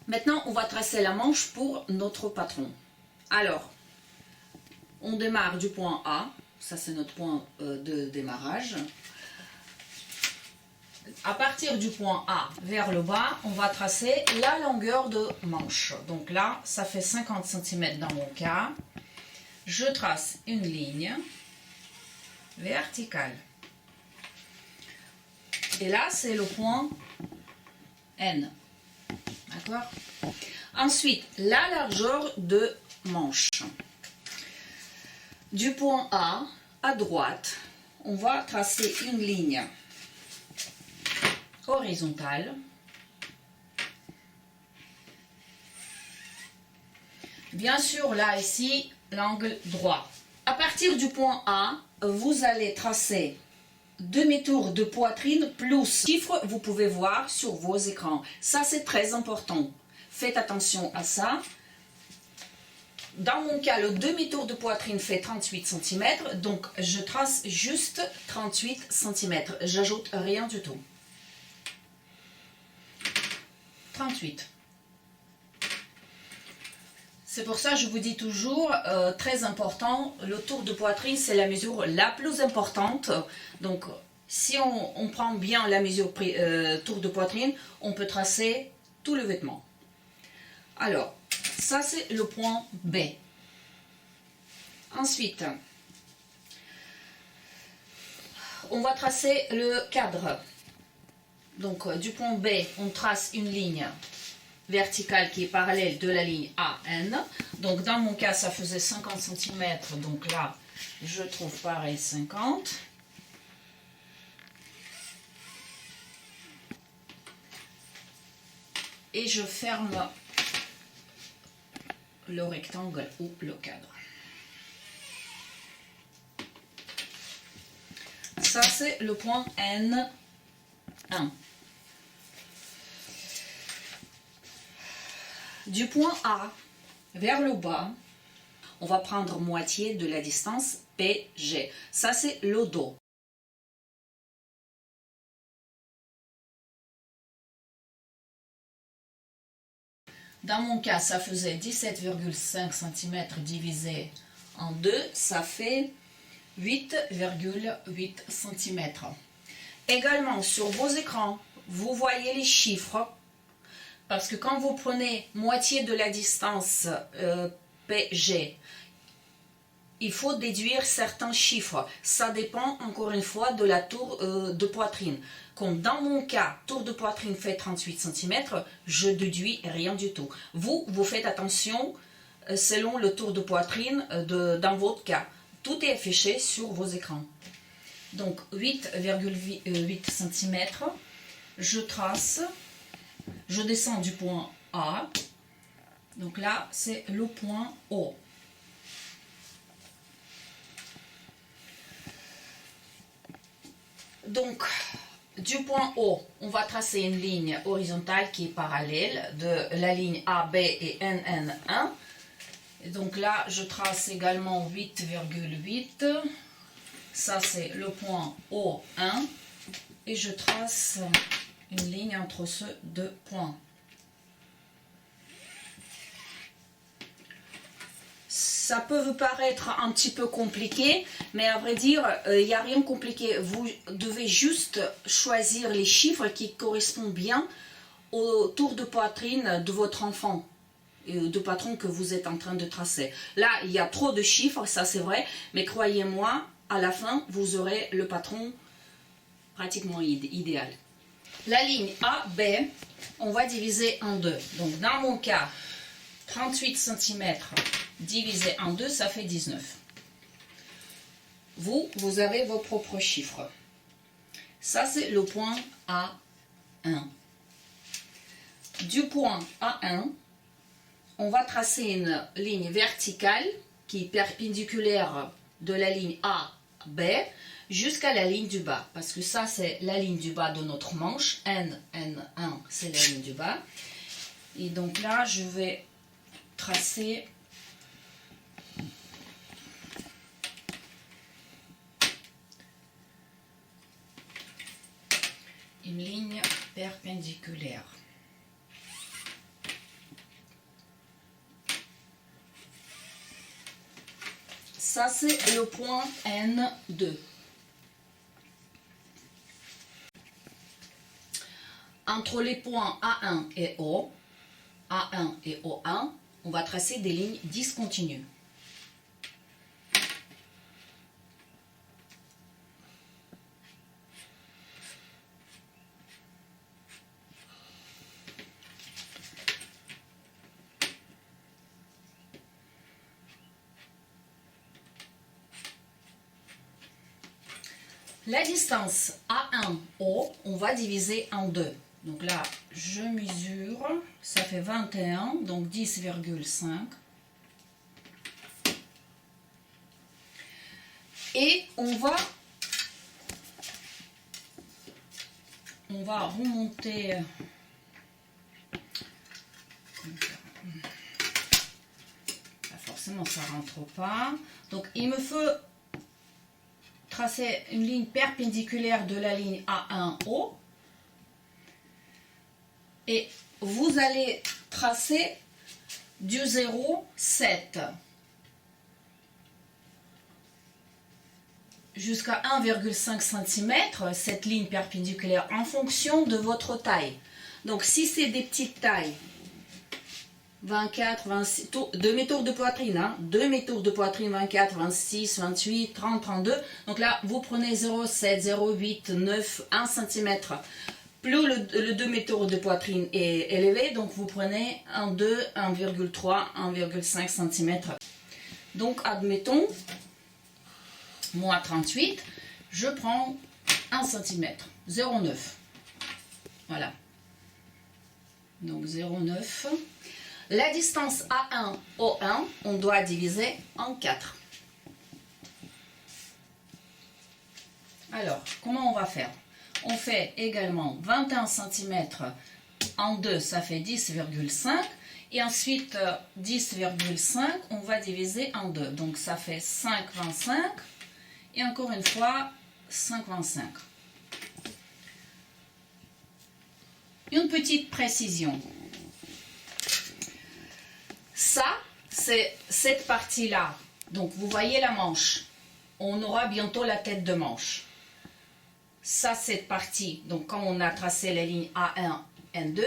Maintenant, on va tracer la manche pour notre patron. Alors, on démarre du point A, ça c'est notre point de démarrage. À partir du point A vers le bas, on va tracer la longueur de manche. Donc là, ça fait 50 cm dans mon cas. Je trace une ligne verticale. Et là, c'est le point N. D'accord? Ensuite, la largeur de manche. Du point A à droite, on va tracer une ligne horizontale. Bien sûr, là, ici, l'angle droit. À partir du point A, vous allez tracer demi-tour de poitrine plus chiffre, vous pouvez voir sur vos écrans. Ça, c'est très important. Faites attention à ça. Dans mon cas, le demi-tour de poitrine fait 38 cm, donc je trace juste 38 cm. J'ajoute rien du tout. 38. C'est pour ça que je vous dis toujours, très important, le tour de poitrine, c'est la mesure la plus importante. Donc, si on prend bien la mesure tour de poitrine, on peut tracer tout le vêtement. Alors, ça c'est le point B. Ensuite, on va tracer le cadre. Donc, du point B, on trace une ligne verticale qui est parallèle de la ligne AN. Donc, dans mon cas, ça faisait 50 cm. Donc là, je trouve pareil 50. Et je ferme le rectangle ou le cadre. Ça, c'est le point N1. Du point A vers le bas, on va prendre moitié de la distance PG. Ça, c'est le dos. Dans mon cas, ça faisait 17,5 cm divisé en 2, ça fait 8,8 cm. Également, sur vos écrans, vous voyez les chiffres, parce que quand vous prenez moitié de la distance PG, il faut déduire certains chiffres. Ça dépend, encore une fois, de la tour de poitrine. Comme dans mon cas, tour de poitrine fait 38 cm, je déduis rien du tout. Vous faites attention selon le tour de poitrine dans votre cas. Tout est affiché sur vos écrans. Donc 8,8 cm, je trace, je descends du point A. Donc là, c'est le point O. Donc, du point O, on va tracer une ligne horizontale qui est parallèle de la ligne AB et NN1. Et donc là, je trace également 8,8. Ça, c'est le point O1. Et je trace une ligne entre ces deux points. Ça peut vous paraître un petit peu compliqué, mais à vrai dire, il n'y a rien de compliqué. Vous devez juste choisir les chiffres qui correspondent bien au tour de poitrine de votre enfant, de patron que vous êtes en train de tracer. Là, il y a trop de chiffres, ça c'est vrai, mais croyez-moi, à la fin, vous aurez le patron pratiquement idéal. La ligne AB, on va diviser en deux. Donc, dans mon cas, 38 cm divisé en 2, ça fait 19. Vous avez vos propres chiffres. Ça, c'est le point A1. Du point A1, on va tracer une ligne verticale qui est perpendiculaire de la ligne AB jusqu'à la ligne du bas. Parce que ça, c'est la ligne du bas de notre manche. N1, c'est la ligne du bas. Et donc là, je vais tracer une ligne perpendiculaire. Ça, c'est le point N2. Entre les points A1 et O, A1 et O1, on va tracer des lignes discontinues. La distance A1O, on va diviser en 2. Donc là, je mesure, ça fait 21, donc 10,5. Et on va remonter. Là, forcément, ça rentre pas. Donc, il me faut tracer une ligne perpendiculaire de la ligne A1O. Et vous allez tracer du 0,7 jusqu'à 1,5 cm cette ligne perpendiculaire en fonction de votre taille. Donc si c'est des petites tailles, 24, 26, 2 mes tours de poitrine, hein, 2 mes tours de poitrine, 24, 26, 28, 30, 32. Donc là, vous prenez 0,7, 0,8, 9, 1 cm. Plus le 2 mes tours de poitrine est élevé, donc vous prenez 1,2, 1,3, 1,5 cm. Donc admettons, moi 38, je prends 1 cm, 0,9. Voilà. Donc 0,9. La distance A1, O1, on doit diviser en 4. Alors, comment on va faire? On fait également 21 cm en 2, ça fait 10,5. Et ensuite, 10,5, on va diviser en 2. Donc, ça fait 5,25. Et encore une fois, 5,25. Une petite précision. Ça, c'est cette partie-là. Donc, vous voyez la manche. On aura bientôt la tête de manche. Ça, cette partie. Donc, quand on a tracé la ligne A1, N2,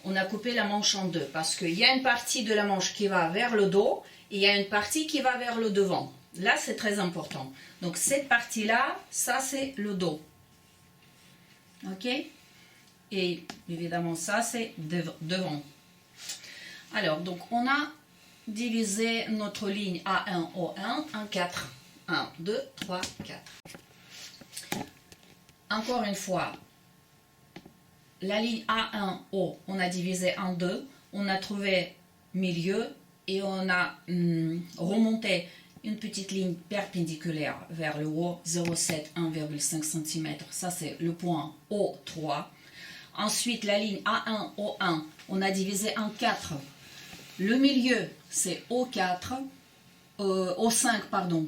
on a coupé la manche en deux. Parce qu'il y a une partie de la manche qui va vers le dos et il y a une partie qui va vers le devant. Là, c'est très important. Donc, cette partie-là, ça, c'est le dos. OK? Et évidemment, ça, c'est devant. Alors, donc, on a divisé notre ligne A1-O1 en 4. 1, 2, 3, 4. Encore une fois, la ligne A1-O, on a divisé en 2. On a trouvé milieu et on a remonté une petite ligne perpendiculaire vers le haut, 0,7, 1,5 cm. Ça, c'est le point O3. Ensuite, la ligne A1-O1, on a divisé en 4. Le milieu, c'est O4, O5, pardon.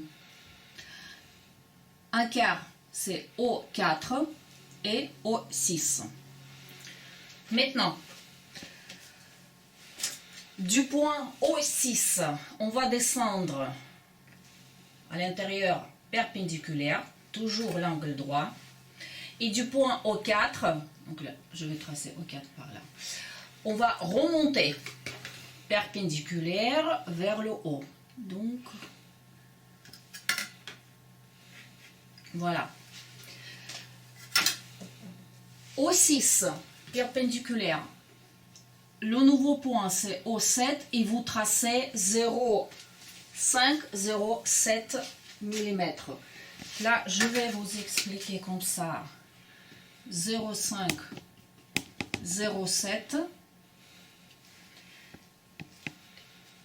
Un quart, c'est O4 et O6. Maintenant, du point O6, on va descendre à l'intérieur perpendiculaire, toujours l'angle droit. Et du point O4, donc là, je vais tracer O4 par là, on va remonter perpendiculaire vers le haut. Donc, voilà. O6, perpendiculaire. Le nouveau point, c'est O7 et vous tracez 0,5, 0,7 mm. Là, je vais vous expliquer comme ça. 0,5, 0,7.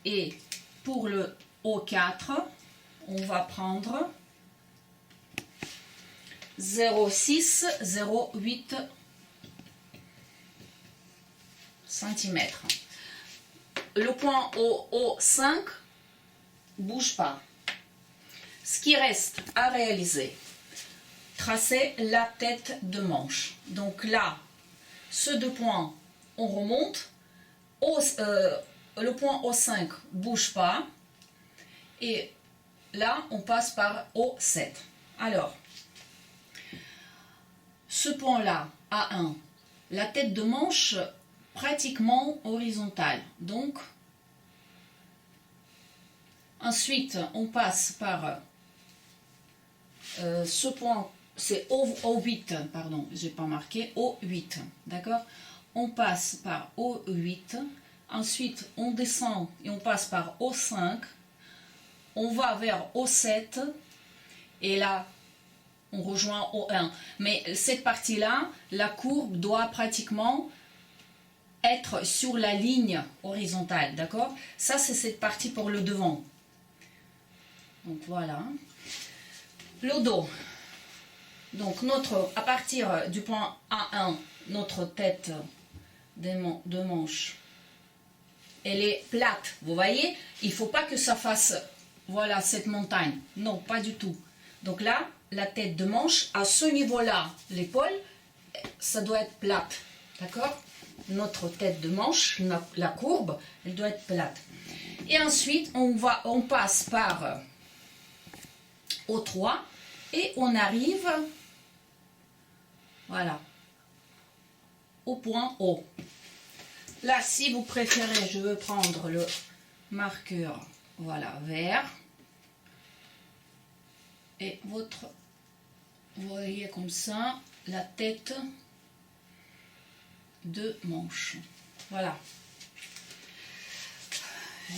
Et pour le O4, on va prendre 0,6, 0,8 cm. Le point O5 bouge pas. Ce qui reste à réaliser, tracer la tête de manche. Donc là, ce deux points, on remonte. Le point O5 bouge pas. Et là, on passe par O7. Alors, ce point-là, A1, la tête de manche pratiquement horizontale. Donc, ensuite, on passe par ce point, c'est O8, pardon, j'ai pas marqué, O8, d'accord? On passe par O8, ensuite on descend et on passe par O5, on va vers O7, et là, on rejoint O1. Mais cette partie-là, la courbe doit pratiquement être sur la ligne horizontale, d'accord? Ça, c'est cette partie pour le devant. Donc voilà. Le dos. Donc à partir du point A1, notre tête de manche, elle est plate. Vous voyez, il ne faut pas que ça fasse, voilà, cette montagne. Non, pas du tout. Donc là, la tête de manche, à ce niveau-là, l'épaule, ça doit être plate. D'accord? Notre tête de manche, la courbe, elle doit être plate. Et ensuite, on passe par O3 et on arrive, voilà, au point O. Là, si vous préférez, je veux prendre le marqueur, voilà, vert. Et vous voyez comme ça, la tête de manche. Voilà.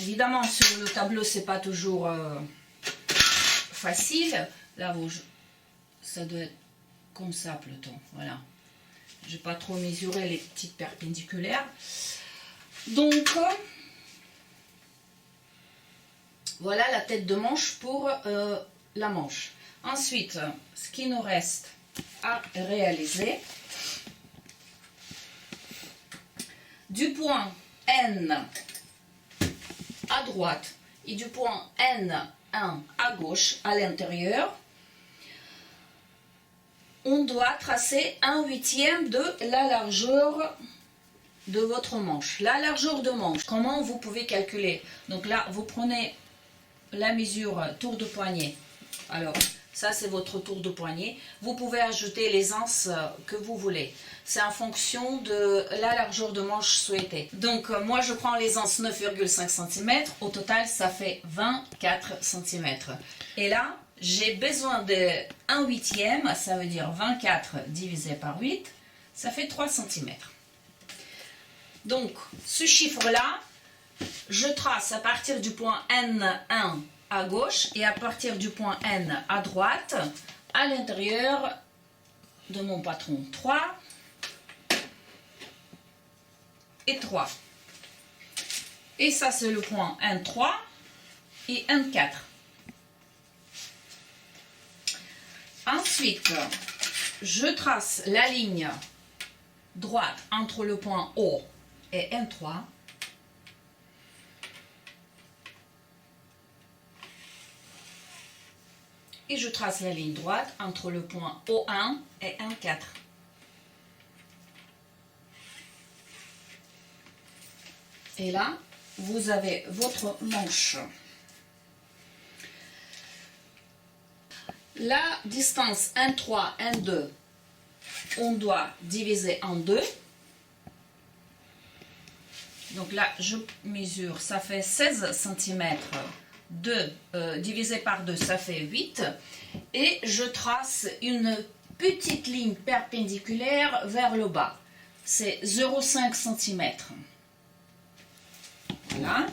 Évidemment, sur le tableau, c'est pas toujours facile. Là, ça doit être comme ça, plutôt. Voilà. Je n'ai pas trop mesuré les petites perpendiculaires. Donc, voilà la tête de manche pour la manche. Ensuite, ce qui nous reste à réaliser, du point N à droite et du point N1 à gauche, à l'intérieur, on doit tracer 1/8 de la largeur de votre manche. La largeur de manche, comment vous pouvez calculer? Donc là, vous prenez la mesure tour de poignet. Alors, ça c'est votre tour de poignet. Vous pouvez ajouter les anses que vous voulez. C'est en fonction de la largeur de manche souhaitée. Donc, moi je prends les anses 9,5 cm. Au total, ça fait 24 cm. Et là, j'ai besoin de 1/8, ça veut dire 24 divisé par 8, ça fait 3 cm. Donc, ce chiffre-là, je trace à partir du point N1 à gauche et à partir du point N à droite, à l'intérieur de mon patron. 3 et 3. Et ça, c'est le point N3 et N4. Ensuite, je trace la ligne droite entre le point O et N3. Et je trace la ligne droite entre le point O1 et N4. Et là, vous avez votre manche. La distance N3, N2, on doit diviser en 2. Donc là, je mesure, ça fait 16 cm. 2 divisé par 2, ça fait 8. Et je trace une petite ligne perpendiculaire vers le bas. C'est 0,5 cm. Voilà.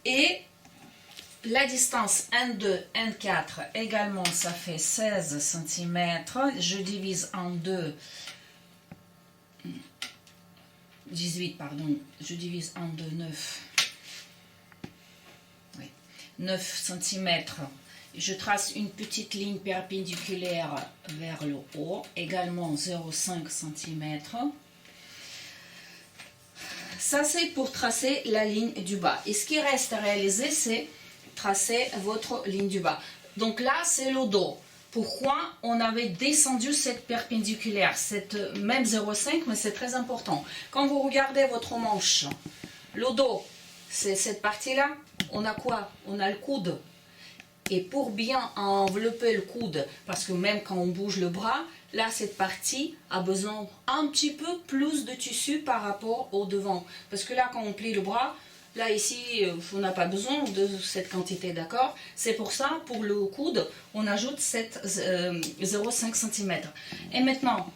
Et la distance N2, N4 également, ça fait 16 cm. Je divise en 2. 18, pardon. Je divise en 2, 9. Oui. 9 cm. Je trace une petite ligne perpendiculaire vers le haut. Également 0,5 cm. Ça, c'est pour tracer la ligne du bas. Et ce qui reste à réaliser, c'est tracer votre ligne du bas. Donc là, c'est le dos. Pourquoi on avait descendu cette perpendiculaire, cette même 0,5, mais c'est très important. Quand vous regardez votre manche, le dos, c'est cette partie-là, on a quoi? On a le coude. Et pour bien envelopper le coude, parce que même quand on bouge le bras, là, cette partie a besoin un petit peu plus de tissu par rapport au devant. Parce que là, quand on plie le bras, là, ici, on n'a pas besoin de cette quantité, d'accord? C'est pour ça, pour le coude, on ajoute cette 0,5 cm. Et maintenant,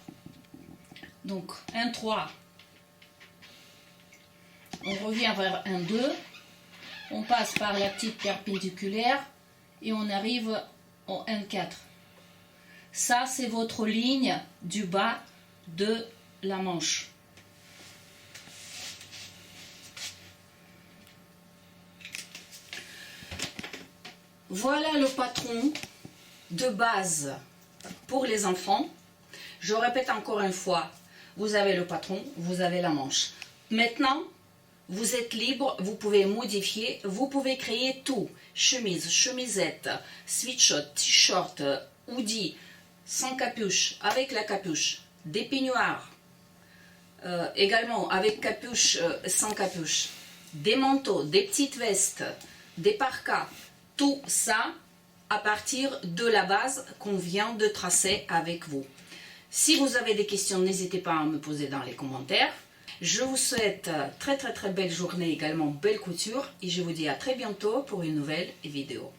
donc, 1,3. On revient vers 1,2. On passe par la petite perpendiculaire. Et on arrive au 1,4. Ça, c'est votre ligne du bas de la manche. Voilà le patron de base pour les enfants. Je répète encore une fois, vous avez le patron, vous avez la manche. Maintenant, vous êtes libre, vous pouvez modifier, vous pouvez créer tout. Chemise, chemisette, sweatshirt, t-shirt, hoodie, sans capuche, avec la capuche, des peignoirs, également avec capuche, sans capuche, des manteaux, des petites vestes, des parkas, tout ça à partir de la base qu'on vient de tracer avec vous. Si vous avez des questions, n'hésitez pas à me poser dans les commentaires. Je vous souhaite très belle journée, également belle couture, et je vous dis à très bientôt pour une nouvelle vidéo.